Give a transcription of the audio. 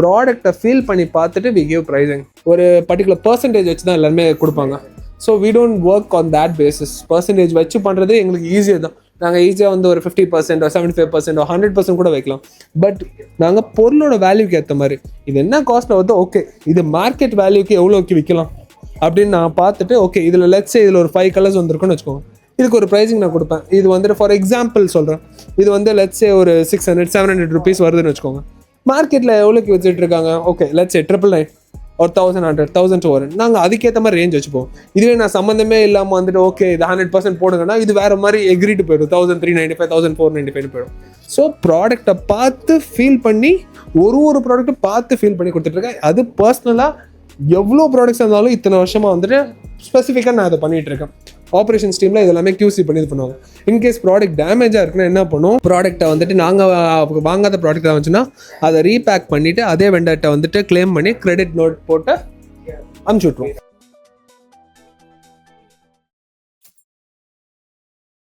ப்ராடக்ட்டை ஃபீல் பண்ணி பார்த்துட்டு வி கிவ் ப்ரைஸிங். ஒரு பர்டிகுலர் பர்சன்டேஜ் வச்சு தான் எல்லாருமே கொடுப்பாங்க. So we don't work on that basis. Percentage வச்சு பண்ணுறது எங்களுக்கு ஈஸியாக தான். நாங்கள் ஈஸியாக வந்து ஒரு 50%, 75%, 100% கூட வைக்கலாம். பட் நாங்கள் பொருளோட வேல்யூக்கு ஏற்ற மாதிரி இது என்ன காஸ்ட்டில் வருதோ ஓகே, இது மார்க்கெட் வேல்யூக்கு எவ்வளோக்கு விற்கலாம் அப்படின்னு நான் பார்த்துட்டு ஓகே இதில் லெட்ஸே இதில் ஒரு 5 கலர்ஸ் வந்திருக்குன்னு வச்சுக்கோங்க, இதுக்கு ஒரு ப்ரைஸிங் நான் கொடுப்பேன். இது வந்துட்டு ஃபார் எக்ஸாம்பிள் சொல்கிறேன், இது வந்து லெட்ஸே ஒரு 600-700 rupees வருதுன்னு வச்சுக்கோங்க. மார்க்கெட்டில் எவ்வளோக்கு வச்சுட்டு இருக்காங்க, ஓகே லெட்ஸே 999 ஒரு 1100, 1200. நாங்கள் அதுக்கேற்ற மாதிரி ரேஞ்ச் வச்சுப்போம். இதுவே நான் சம்மந்தமே இல்லாமல் வந்துட்டு ஓகே இது 100% போடுங்கன்னா இது வேறு மாதிரி எக்ரிட்டு போயிடும், 1395, 1495 போயிடும். ஸோ ப்ராடக்டை பார்த்து ஃபீல் பண்ணி ஒரு ப்ராடக்ட்டை பார்த்து ஃபீல் பண்ணி கொடுத்துட்ருக்கேன். அது பர்சனலாக எவ்வளோ ப்ராடக்ட்ஸ் இருந்தாலும் இத்தனை வருஷமாக வந்துட்டு ஸ்பெசிஃபிக்காக நான் அதை பண்ணிகிட்டு இருக்கேன். ஆப்ரேஷன்ஸ் டீமில் இதெல்லாமே QC பண்ணி இது பண்ணுவாங்க. இன்கேஸ் ப்ராடக்ட் டேமேஜாக இருக்குன்னா என்ன பண்ணுவோம், ப்ராடக்ட்டை வந்துட்டு நாங்கள் வாங்காத ப்ராடக்டாக வந்துச்சுன்னா அதை ரீபேக் பண்ணிவிட்டு அதே வெண்டர்கிட்ட வந்துட்டு கிளைம் பண்ணி கிரெடிட் நோட் போட்டு அனுப்பிச்சி விட்ருவோம்.